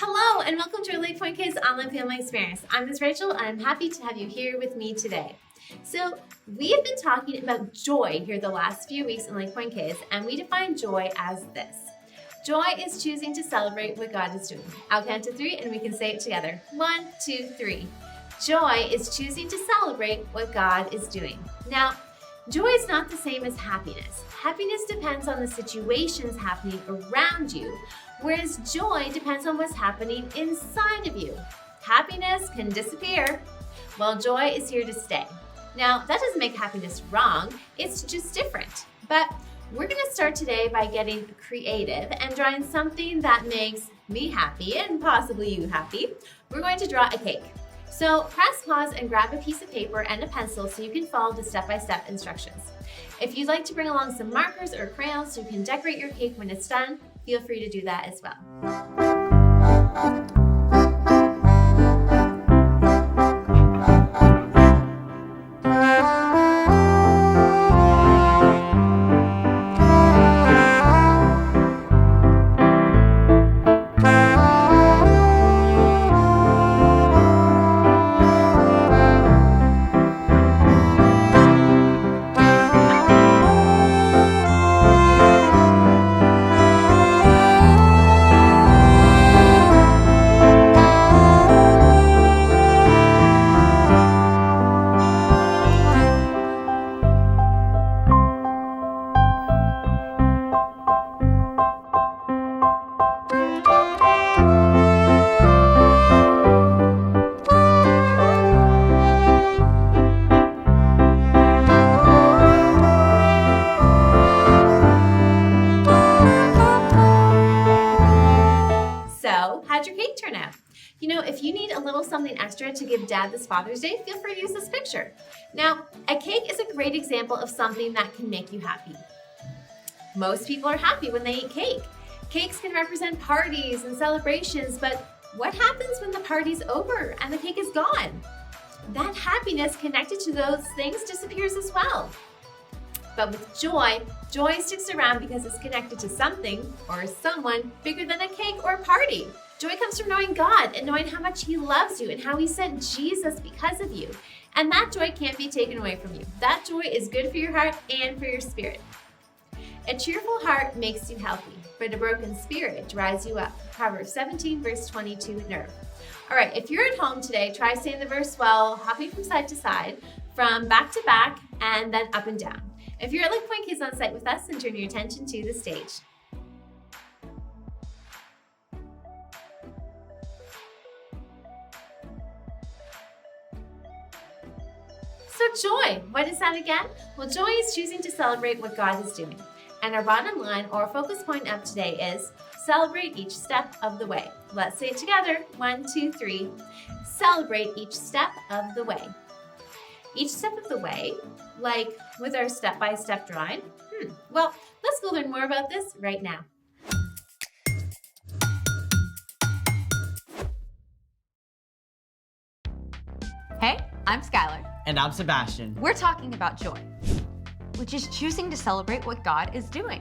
Hello and welcome to our LakePoint Kids online family experience. I'm Ms. Rachel and I'm happy to have you here with me today. So we have been talking about joy here the last few weeks in LakePoint Kids, and we define joy as this. Joy is choosing to celebrate what God is doing. I'll count to 3 and we can say it together. 1, 2, 3. Joy is choosing to celebrate what God is doing. Now, joy is not the same as happiness. Happiness depends on the situations happening around you, whereas joy depends on what's happening inside of you. Happiness can disappear, while joy is here to stay. Now, that doesn't make happiness wrong, it's just different. But we're gonna start today by getting creative and drawing something that makes me happy and possibly you happy. We're going to draw a cake. So press pause and grab a piece of paper and a pencil so you can follow the step-by-step instructions. If you'd like to bring along some markers or crayons so you can decorate your cake when it's done, feel free to do that as well. So, how'd your cake turn out? You know, if you need a little something extra to give Dad this Father's Day, feel free to use this picture. Now, a cake is a great example of something that can make you happy. Most people are happy when they eat cake. Cakes can represent parties and celebrations, but what happens when the party's over and the cake is gone? That happiness connected to those things disappears as well. But with joy, joy sticks around because it's connected to something or someone bigger than a cake or a party. Joy comes from knowing God and knowing how much He loves you and how He sent Jesus because of you. And that joy can't be taken away from you. That joy is good for your heart and for your spirit. A cheerful heart makes you healthy, but a broken spirit dries you up. Proverbs 17, verse 22, nerve. All right, if you're at home today, try saying the verse well, hopping from side to side, from back to back, and then up and down. If you're at LakePoint Kids on site with us, then turn your attention to the stage. So joy, what is that again? Well, joy is choosing to celebrate what God is doing. And our bottom line or focus point of today is celebrate each step of the way. Let's say it together. 1, 2, 3. Celebrate each step of the way. Each step of the way, like with our step-by-step drawing? Well, let's go learn more about this right now. Hey, I'm Skylar. And I'm Sebastian. We're talking about joy, which is choosing to celebrate what God is doing.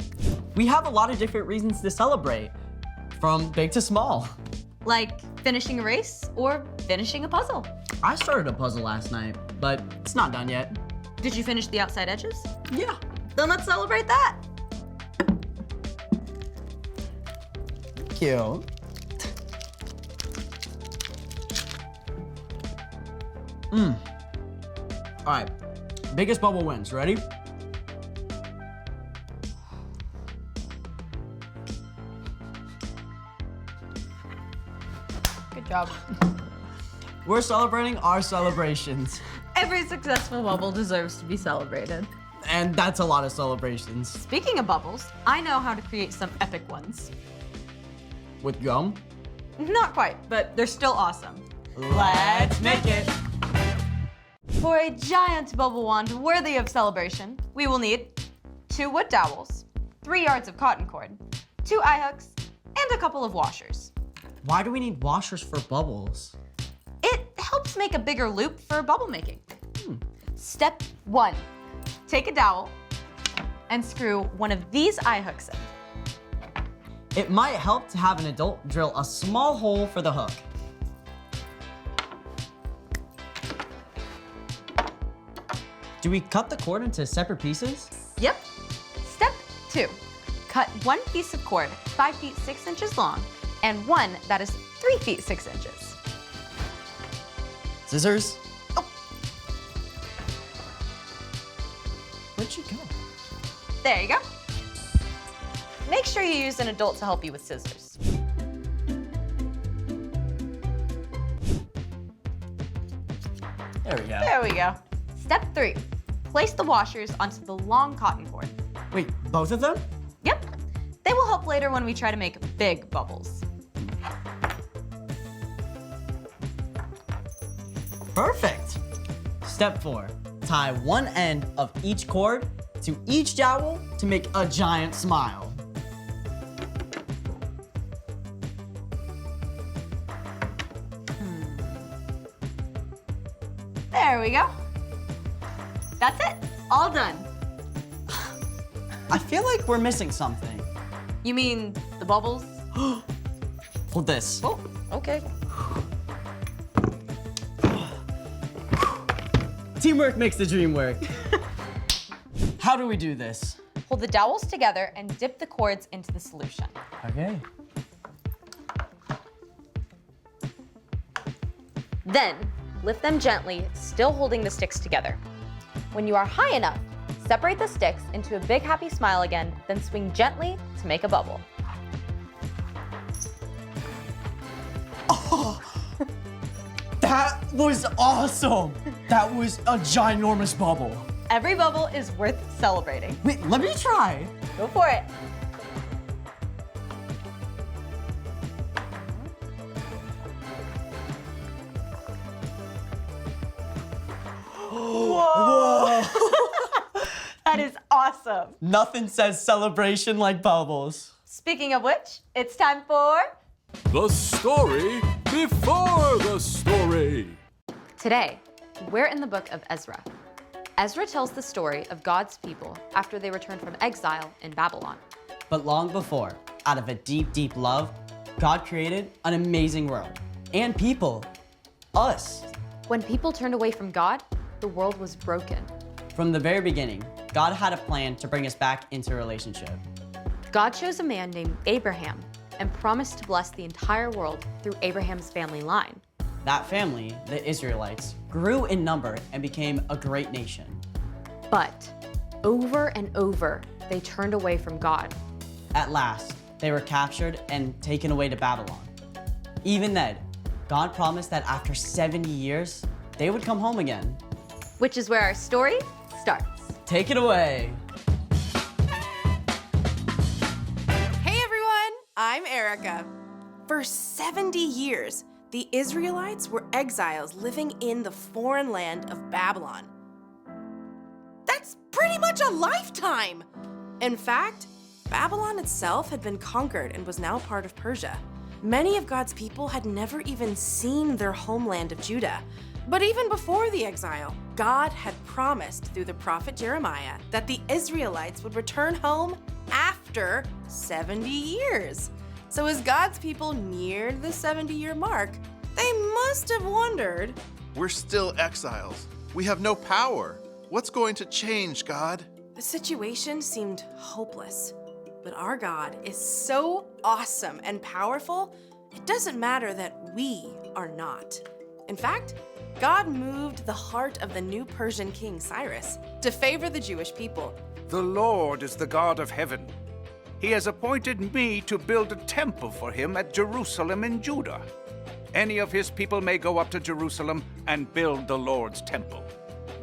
We have a lot of different reasons to celebrate, from big to small. Like finishing a race or finishing a puzzle. I started a puzzle last night, but it's not done yet. Did you finish the outside edges? Yeah. Then let's celebrate that. Thank you. All right, biggest bubble wins. Ready? Good job. We're celebrating our celebrations. Every successful bubble deserves to be celebrated. And that's a lot of celebrations. Speaking of bubbles, I know how to create some epic ones. With gum? Not quite, but they're still awesome. Let's make it. For a giant bubble wand worthy of celebration, we will need 2 wood dowels, 3 yards of cotton cord, 2 eye hooks, and a couple of washers. Why do we need washers for bubbles? It helps make a bigger loop for bubble making. Step 1, take a dowel and screw one of these eye hooks in. it might help to have an adult drill a small hole for the hook. Do we cut the cord into separate pieces? Yep. Step 2. Cut one piece of cord 5 feet 6 inches long and one that is 3 feet 6 inches. Scissors? Oh. Where'd she go? There you go. Make sure you use an adult to help you with scissors. There we go. There we go. Step 3. Place the washers onto the long cotton cord. Wait, both of them? Yep. They will help later when we try to make big bubbles. Perfect. Step 4. Tie one end of each cord to each dowel to make a giant smile. There we go. That's it. All done. I feel like we're missing something. You mean the bubbles? Hold this. Oh, okay. Teamwork makes the dream work. How do we do this? Hold the dowels together and dip the cords into the solution. Okay. Then, lift them gently, still holding the sticks together. When you are high enough, separate the sticks into a big happy smile again, then swing gently to make a bubble. Oh, that was awesome. That was a ginormous bubble. Every bubble is worth celebrating. Wait, let me try. Go for it. Whoa. That is awesome. Nothing says celebration like bubbles. Speaking of which, it's time for The story before the story. Today, we're in the book of Ezra. Ezra tells the story of God's people after they returned from exile in Babylon. But long before, out of a deep, deep love, God created an amazing world and people, us. When people turned away from God, the world was broken. From the very beginning, God had a plan to bring us back into a relationship. God chose a man named Abraham and promised to bless the entire world through Abraham's family line. That family, the Israelites, grew in number and became a great nation. But over and over, they turned away from God. At last, they were captured and taken away to Babylon. Even then, God promised that after 70 years, they would come home again. Which is where our story starts. Take it away. Hey everyone, I'm Erica. For 70 years, the Israelites were exiles living in the foreign land of Babylon. That's pretty much a lifetime! In fact, Babylon itself had been conquered and was now part of Persia. Many of God's people had never even seen their homeland of Judah. But even before the exile, God had promised through the prophet Jeremiah that the Israelites would return home after 70 years. So as God's people neared the 70-year mark, they must have wondered, We're still exiles. We have no power. What's going to change, God? the situation seemed hopeless. But our God is so awesome and powerful, it doesn't matter that we are not. In fact, God moved the heart of the new Persian king Cyrus to favor the Jewish people. The Lord is the God of heaven. He has appointed me to build a temple for him at Jerusalem in Judah. Any of his people may go up to Jerusalem and build the Lord's temple.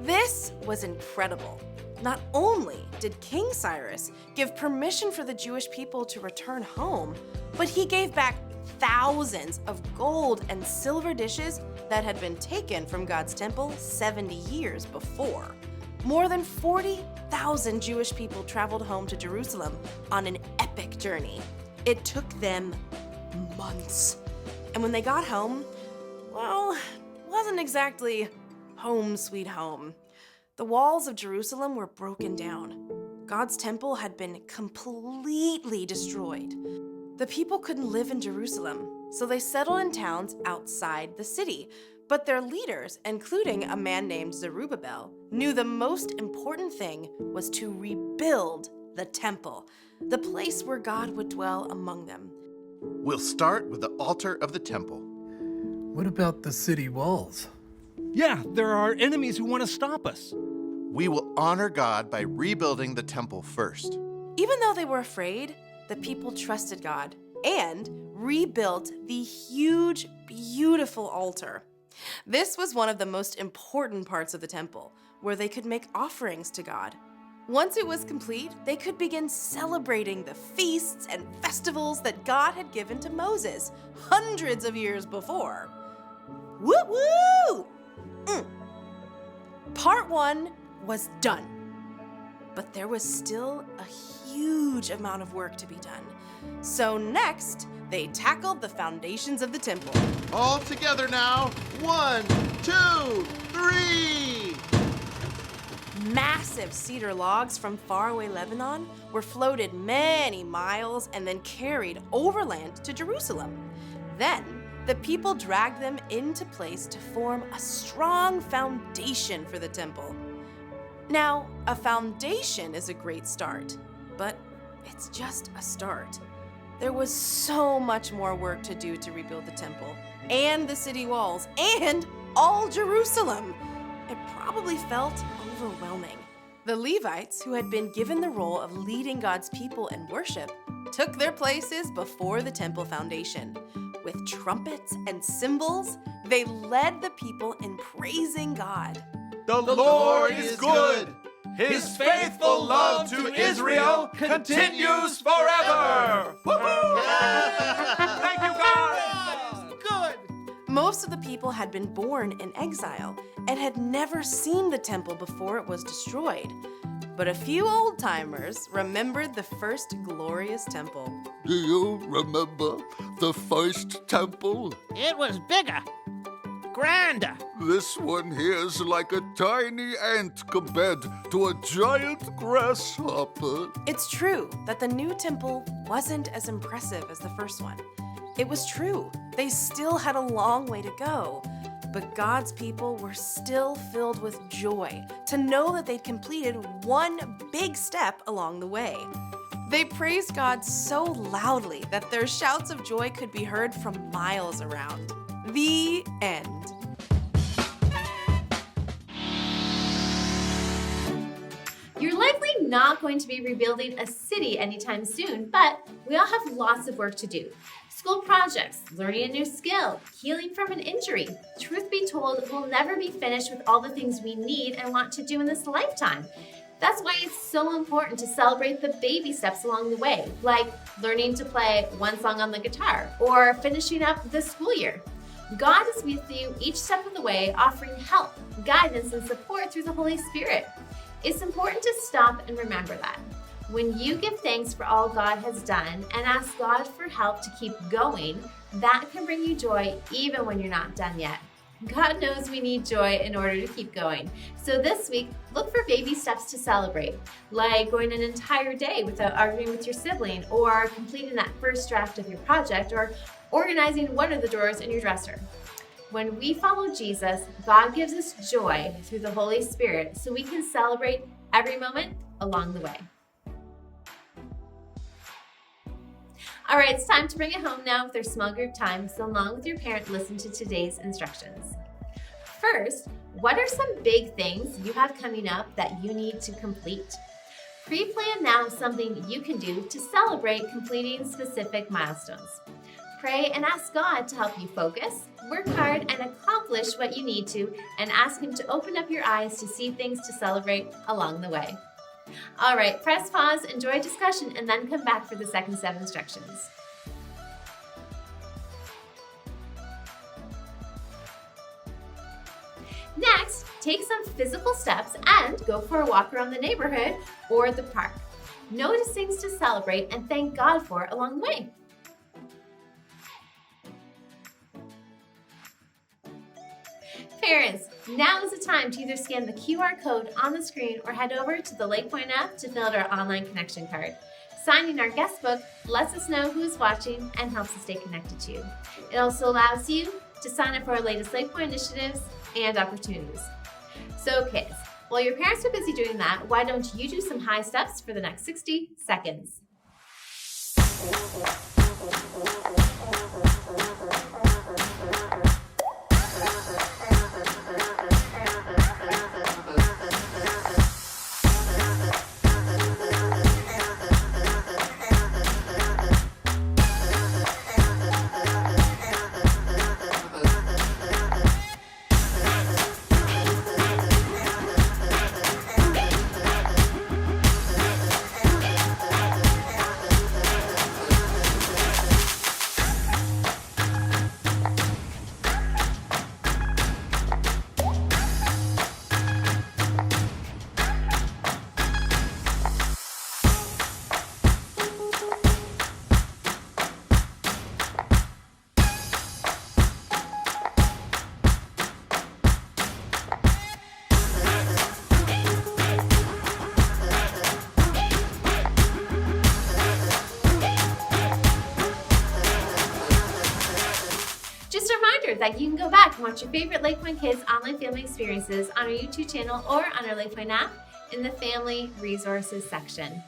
This was incredible. Not only did King Cyrus give permission for the Jewish people to return home, but he gave back thousands of gold and silver dishes that had been taken from God's temple 70 years before. More than 40,000 Jewish people traveled home to Jerusalem on an epic journey. It took them months. And when they got home, well, it wasn't exactly home sweet home. The walls of Jerusalem were broken down. God's temple had been completely destroyed. The people couldn't live in Jerusalem, so they settled in towns outside the city. But their leaders, including a man named Zerubbabel, knew the most important thing was to rebuild the temple, the place where God would dwell among them. We'll start with the altar of the temple. What about the city walls? Yeah, there are enemies who want to stop us. We will honor God by rebuilding the temple first. Even though they were afraid, the people trusted God and rebuilt the huge, beautiful altar. This was one of the most important parts of the temple, where they could make offerings to God. Once it was complete, they could begin celebrating the feasts and festivals that God had given to Moses hundreds of years before. Woo-woo! Part 1 was done. But there was still a huge amount of work to be done. So next, they tackled the foundations of the temple. All together now. 1, 2, 3. Massive cedar logs from faraway Lebanon were floated many miles and then carried overland to Jerusalem. Then, the people dragged them into place to form a strong foundation for the temple. Now, a foundation is a great start, but it's just a start. There was so much more work to do to rebuild the temple, and the city walls, and all Jerusalem. It probably felt overwhelming. The Levites, who had been given the role of leading God's people in worship, took their places before the temple foundation. With trumpets and cymbals, they led the people in praising God. The Lord is good. His faithful love to Israel continues forever. Woo-hoo! Thank you, God. Good. Most of the people had been born in exile and had never seen the temple before it was destroyed. But a few old-timers remembered the first glorious temple. Do you remember the first temple? It was bigger, grander. This one here is like a tiny ant compared to a giant grasshopper. It's true that the new temple wasn't as impressive as the first one. It was true, they still had a long way to go. But God's people were still filled with joy to know that they'd completed one big step along the way. They praised God so loudly that their shouts of joy could be heard from miles around. The end. You're likely not going to be rebuilding a city anytime soon, but we all have lots of work to do. School projects, learning a new skill, healing from an injury. Truth be told, we'll never be finished with all the things we need and want to do in this lifetime. That's why it's so important to celebrate the baby steps along the way, like learning to play one song on the guitar or finishing up the school year. God is with you each step of the way, offering help, guidance, and support through the Holy Spirit. It's important to stop and remember that. When you give thanks for all God has done and ask God for help to keep going, that can bring you joy even when you're not done yet. God knows we need joy in order to keep going. So this week, look for baby steps to celebrate, like going an entire day without arguing with your sibling, or completing that first draft of your project, or organizing one of the drawers in your dresser. When we follow Jesus, God gives us joy through the Holy Spirit so we can celebrate every moment along the way. All right, it's time to bring it home now with our small group time, so along with your parent, listen to today's instructions. First, what are some big things you have coming up that you need to complete? Pre-plan now something you can do to celebrate completing specific milestones. Pray and ask God to help you focus, work hard, and accomplish what you need to, and ask Him to open up your eyes to see things to celebrate along the way. All right, press pause, enjoy discussion, and then come back for the second set of instructions. Next, take some physical steps and go for a walk around the neighborhood or the park. Notice things to celebrate and thank God for along the way. Parents, now is the time to either scan the QR code on the screen or head over to the LakePoint app to fill out our online connection card. Signing our guest book lets us know who's watching and helps us stay connected to you. It also allows you to sign up for our latest LakePoint initiatives and opportunities. So kids, while your parents are busy doing that, why don't you do some high steps for the next 60 seconds? Just a reminder that you can go back and watch your favorite LakePoint Kids online family experiences on our YouTube channel or on our LakePoint app in the Family Resources section.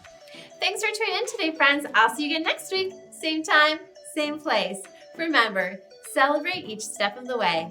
Thanks for tuning in today, friends. I'll see you again next week. Same time, same place. Remember, celebrate each step of the way.